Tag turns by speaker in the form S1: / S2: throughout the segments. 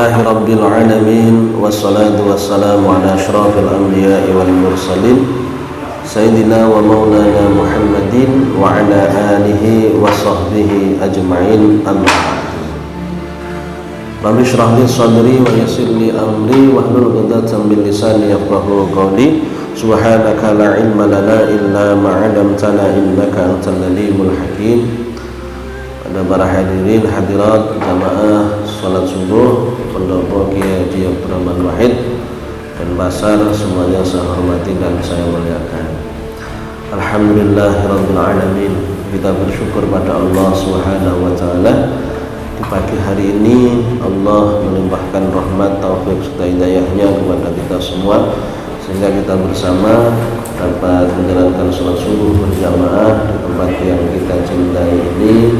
S1: Alhamdulillahi Rabbil Alamin, wassalatu wassalamu ala ashrafil anbiya'i wal mursalin Sayyidina wa maulana Muhammadin wa ala alihi wa sahbihi ajma'in, amma ba'd. Rabbi shrah li sadri wa yassir li amri wahlul 'uqdatam min lisani yafqahu qawli. Subhanaka la ilma lana illa ma 'allamtana innaka antal alimul hakim. Pada para hadirin hadirat jamaah salat subuh pendopo Kiai Haji Abdurrahman Wahid dan Basar, semuanya saya hormati dan saya muliakan. Alhamdulillahirabbil alamin. Kita bersyukur pada Allah Subhanahu wa taala, di pagi hari ini Allah melimpahkan rahmat, taufik serta hidayahnya kepada kita semua sehingga kita bersama dapat menjalankan salat subuh berjamaah di tempat yang kita cintai ini,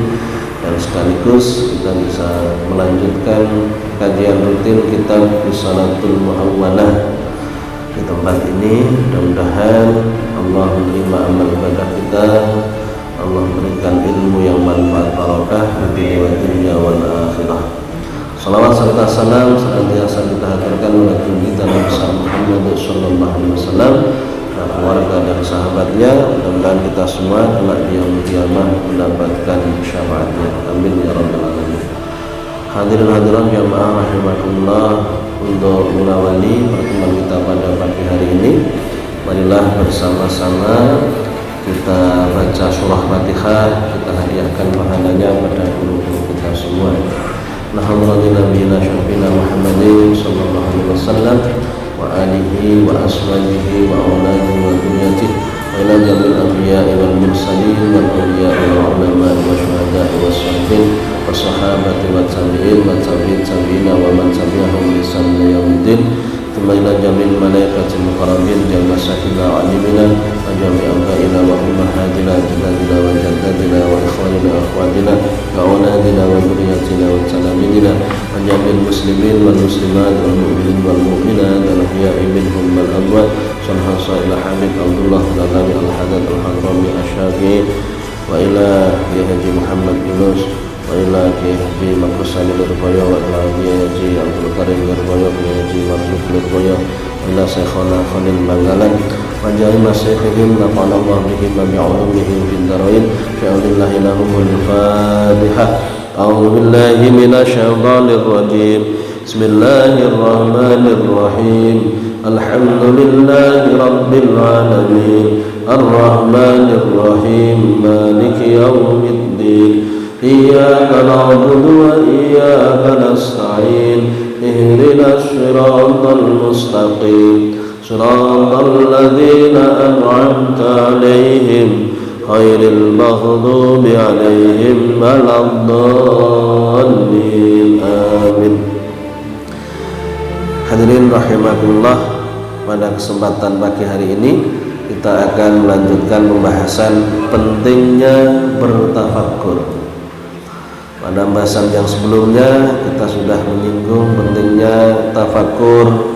S1: dan sekaligus kita bisa melanjutkan kajian rutin kitab Risalatul Muawwalah di tempat ini. Mudah-mudahan Allah menerima amal ibadah kita, Allah memberikan ilmu yang manfaat barokah di dunia wal akhirah. Salawat serta salam senantiasa kita haturkan kepada kita Nabi Muhammad sallallahu alaihi wasallam dan keluarga dan sahabatnya. Mudah-mudahan kita semua kelak di yaumul qiyamah mendapatkan syafaatnya. Amin ya rabbal alamin. Hadirin hadirat jamaah rahimakumullah, untuk mengawali pertemuan kita pada pagi hari ini, marilah bersama-sama kita baca surah Fatihah, kita hadiahkan pahalanya pada guru-guru kita semua. Alhamdulillah nabiyina syafina Muhammadin sallallahu alaihi wasallam wa alihi wa ashabihi wa auladihi wa dhurriyyatihi wa ila jamil anbiya'i wal mursalin wal awliya'i wal ulama'i wa syuhada'i wa sholihin wa sahabati wa tabi'in wa tabi'in tabi'ina wa man tabi'ahum bi ihsan ila yaumiddin. Thumma ila jamil malaikatil muqarrabin jalla sakina wa alimina wa jami' abaina wa ummahatina jadadina wa jaddadina wa ikhwanina wa akhwatina wa auladina wa dhurriyyatina wa talamidina wa jamil muslimin wal muslimat wal mu'minin wal mu'minat wal ahya'i minhum wal amwat. Sallallahu ila Habib Abdullah Dalami al-Haddad al-Hadrami asy-Syafi'i wa ila Kiai Haji Muhammad Yunus wa ila Kiai Haji Makrusani Lurboyo wa ila Kiai Haji Abdul Karim Lurboyo, Kiai Haji Marzuq Lurboyo wa ila Syekhona Khalil Banggalan wa jami'a syekhihim nafa'ana Allah bihim wa bi'ulumihim fid darain. Fa'ulillahi lahumul Fatihah. A'udzu billahi minasy syaithanir rajim. Bismillahirrahmanirrahim. Alhamdulillahi rabbil alamin, arrahmanir rahim, maliki yaumiddin. Iyyaka na'budu wa iyyaka nasta'in. Ihdinas siratal mustaqim, siratal ladzina an'amta 'alaihim ghairil maghdubi 'alaihim waladdallin. Amin. Hadirin rahimakumullah, pada kesempatan pagi hari ini kita akan melanjutkan pembahasan pentingnya bertafakkur. Pada pembahasan yang sebelumnya kita sudah menyinggung pentingnya tafakkur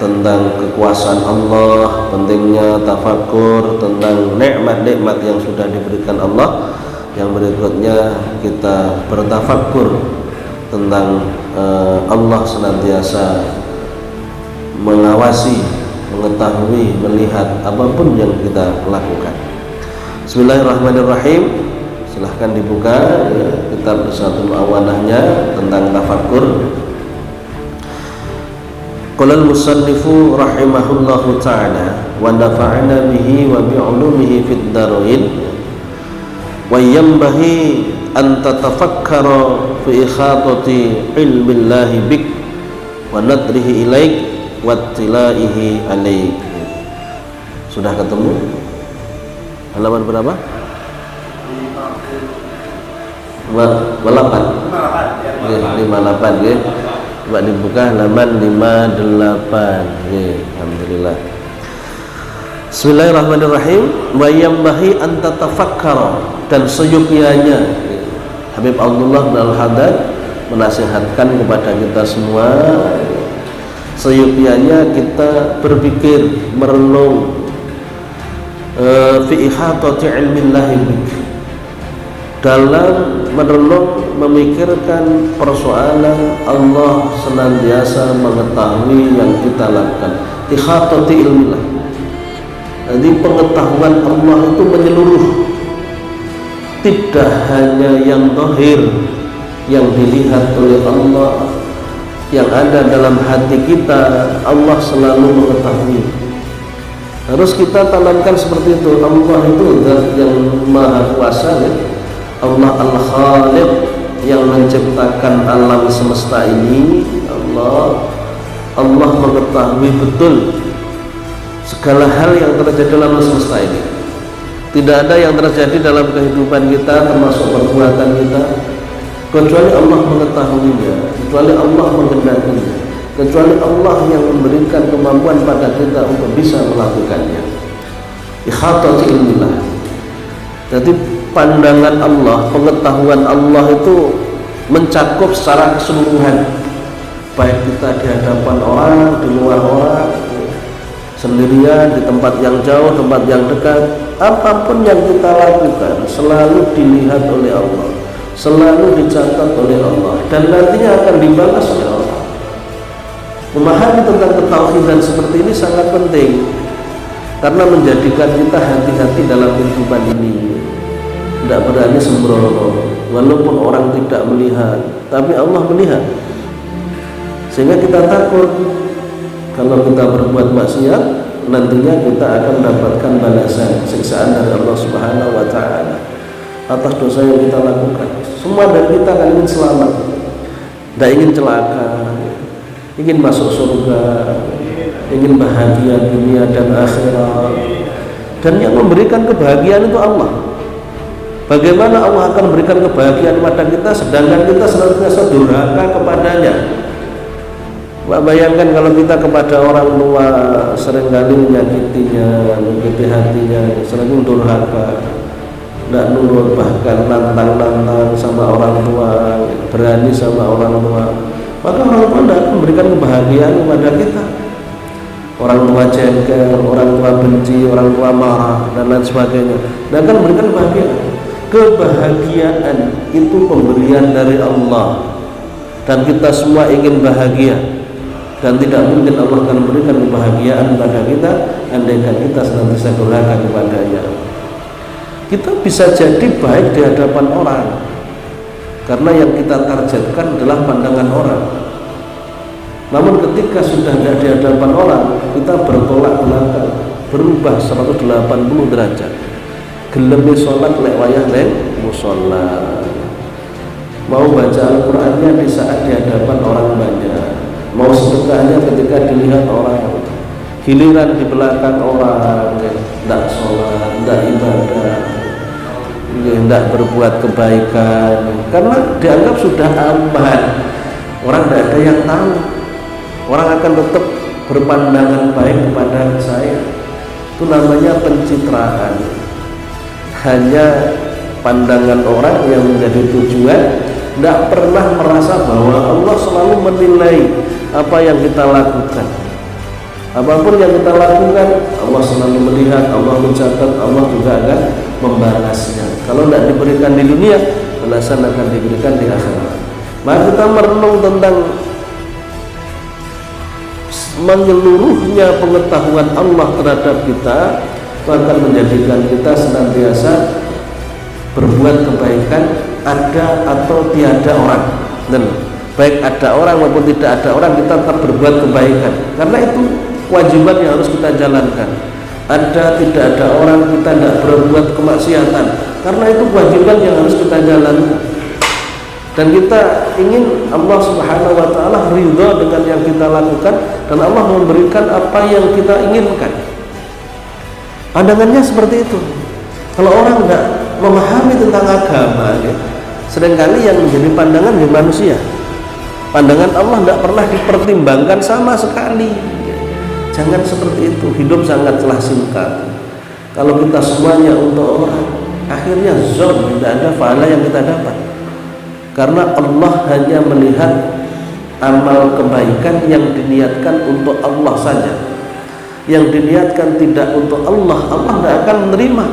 S1: tentang kekuasaan Allah, pentingnya tafakkur tentang nikmat-nikmat yang sudah diberikan Allah. Yang berikutnya kita bertafakkur tentang Allah senantiasa mengawasi, mengetahui, melihat apapun yang kita lakukan. Bismillahirrahmanirrahim. Silahkan dibuka kitab Risalatul Muawwalahnya tentang tafakkur. Qala al-musannifu rahimahullahu ta'ala wa nafa'ana bihi wa bi'ulumihi fid darain wa yanbahi an tatafakkara fi ikhatati ilmillahi bik wa nadrihi ilaik wattilaihi alaik. Sudah ketemu? Halaman berapa? 58. 58 ya. Coba dibuka halaman 58. Alhamdulillah. Bismillahirrahmanirrahim. Wa yambahi an tatafakkara, dan seyukianya Habib Abdullah bin Al-Haddad menasihatkan kepada kita semua, seyukianya kita berpikir, merenung fi ihatati ilmillahi bik, dalam merenung memikirkan persoalan Allah senantiasa mengetahui yang kita lakukan. Ihatati ilmilah. Jadi pengetahuan Allah itu menyeluruh, tidak hanya yang zahir yang dilihat oleh Allah, yang ada dalam hati kita Allah selalu mengetahui. Harus kita tanamkan seperti itu. Allah itu zat yang maha kuasa, ya. Allah Al-Khaliq yang menciptakan alam semesta ini. Allah mengetahui betul segala hal yang terjadi dalam semesta ini. Tidak ada yang terjadi dalam kehidupan kita, termasuk perbuatan kita, kecuali Allah mengetahuinya, kecuali Allah menghendakinya, kecuali Allah yang memberikan kemampuan pada kita untuk bisa melakukannya. Ihatati ilmilah. Jadi pandangan Allah, pengetahuan Allah itu mencakup secara keseluruhan, baik kita di hadapan orang, di luar orang, sendirian, di tempat yang jauh, tempat yang dekat, apapun yang kita lakukan selalu dilihat oleh Allah, selalu dicatat oleh Allah, dan nantinya akan dibalas oleh Allah. Memahami tentang ketauhidan seperti ini sangat penting, karena menjadikan kita hati-hati dalam kehidupan ini. Tidak berani sembrono, walaupun orang tidak melihat, tapi Allah melihat, sehingga kita takut kalau kita berbuat maksiat, nantinya kita akan mendapatkan balasan siksaan dari Allah Subhanahu wa Ta'ala atas dosa yang kita lakukan. Semua dari kita kan ingin selamat, tidak ingin celaka, ingin masuk surga, ingin bahagia dunia dan akhirat. Dan yang memberikan kebahagiaan itu Allah. Bagaimana Allah akan memberikan kebahagiaan kepada kita sedangkan kita senantiasa durhaka kepadanya? Bayangkan kalau kita kepada orang tua seringkali menyakitinya, menyakiti hatinya, sering durhaka, tidak nurut, bahkan nantang-nantang sama orang tua, berani sama orang tua, maka orang tua tidak akan memberikan kebahagiaan kepada kita. Orang tua jengkel, orang tua benci, orang tua marah, dan lain sebagainya, tidak akan memberikan kebahagiaan. Kebahagiaan itu pemberian dari Allah, dan kita semua ingin bahagia, dan tidak mungkin Allah akan memberikan kebahagiaan kepada kita andaikan kita senantiasa durhaka kepadanya. Kita bisa jadi baik di hadapan orang karena yang kita targetkan adalah pandangan orang. Namun ketika sudah tidak di hadapan orang, kita bertolak belakang, berubah 180 derajat. Gelemi sholat lek wayah lek musola, mau baca Al-Qur'annya di saat di hadapan orang banyak, mau sedekahnya ketika dilihat orang, giliran di belakang orang tidak sholat, tidak ibadah, tidak berbuat kebaikan, karena dianggap sudah aman, orang tidak ada yang tahu, orang akan tetap berpandangan baik kepada saya. Itu namanya pencitraan. Hanya pandangan orang yang menjadi tujuan, tidak pernah merasa bahwa Allah selalu menilai apa yang kita lakukan. Apapun yang kita lakukan, Allah selalu melihat, Allah mencatat, Allah juga akan membalasnya. Kalau tidak diberikan di dunia, balasan akan diberikan di akhirat. Maka kita merenung tentang menyeluruhnya pengetahuan Allah terhadap kita, akan menjadikan kita senantiasa berbuat kebaikan ada atau tiada orang. Dan baik ada orang maupun tidak ada orang, kita tetap berbuat kebaikan, karena itu kewajiban yang harus kita jalankan. Ada tidak ada orang, kita tidak berbuat kemaksiatan, karena itu kewajiban yang harus kita jalankan. Dan kita ingin Allah Subhanahu wa Ta'ala ridha dengan yang kita lakukan, dan Allah memberikan apa yang kita inginkan. Pandangannya seperti itu. Kalau orang tidak memahami tentang agama, ya, seringkali yang menjadi pandangan di manusia, pandangan Allah tidak pernah dipertimbangkan sama sekali. Jangan seperti itu. Hidup sangatlah singkat. Kalau kita semuanya untuk orang, akhirnya zon, tidak ada pahala yang kita dapat. Karena Allah hanya melihat amal kebaikan yang diniatkan untuk Allah saja. Yang diniatkan tidak untuk Allah, Allah tidak akan menerima.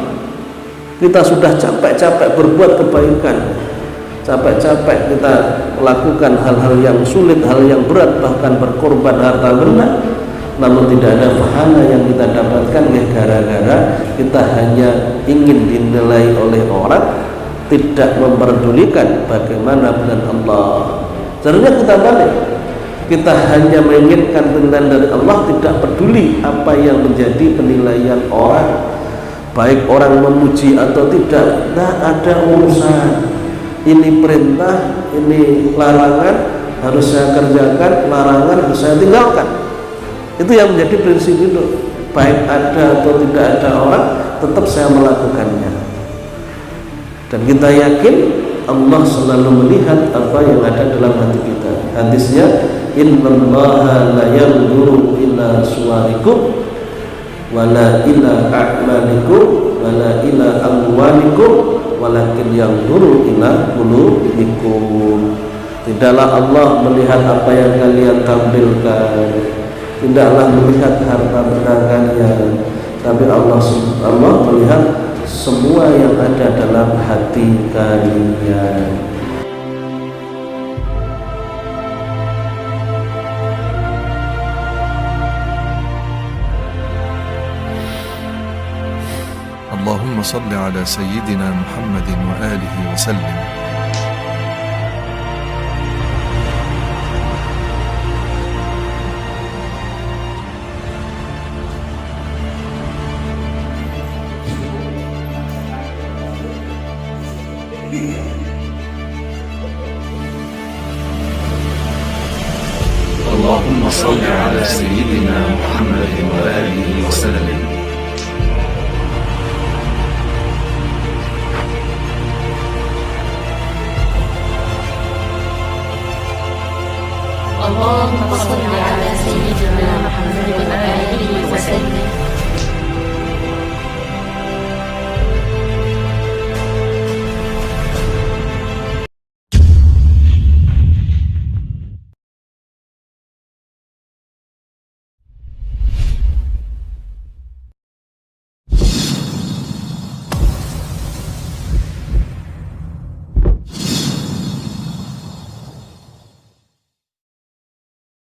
S1: Kita sudah capek-capek berbuat kebaikan, capek-capek kita melakukan hal-hal yang sulit, hal yang berat, bahkan berkorban harta benda, namun tidak ada pahala yang kita dapatkan gara-gara kita hanya ingin dinilai oleh orang, tidak memperdulikan bagaimana bulan Allah. Seharusnya kita balik, kita hanya menginginkan penilaian dari Allah, tidak peduli apa yang menjadi penilaian orang, baik orang memuji atau tidak, tidak ada urusan. Ini perintah, ini larangan, harus saya kerjakan, larangan harus saya tinggalkan. Itu yang menjadi prinsip hidup, baik ada atau tidak ada orang, tetap saya melakukannya. Dan kita yakin Allah selalu melihat apa yang ada dalam hati kita. Hadisnya, innallaha la yanzuru ila suwarikum wala ila a'malikum wala ila amwalikum walakin yanzuru ila qulubikum. Tidaklah Allah melihat apa yang kalian tampilkan, tidaklah melihat harta benda kalian, tapi Allah melihat semua yang ada dalam hati kalian.
S2: Allahumma salli ala sayyidina Muhammadin wa alihi wa sallim. Allahumma salli ala sayyidina Muhammadin wa alihi wa sallim.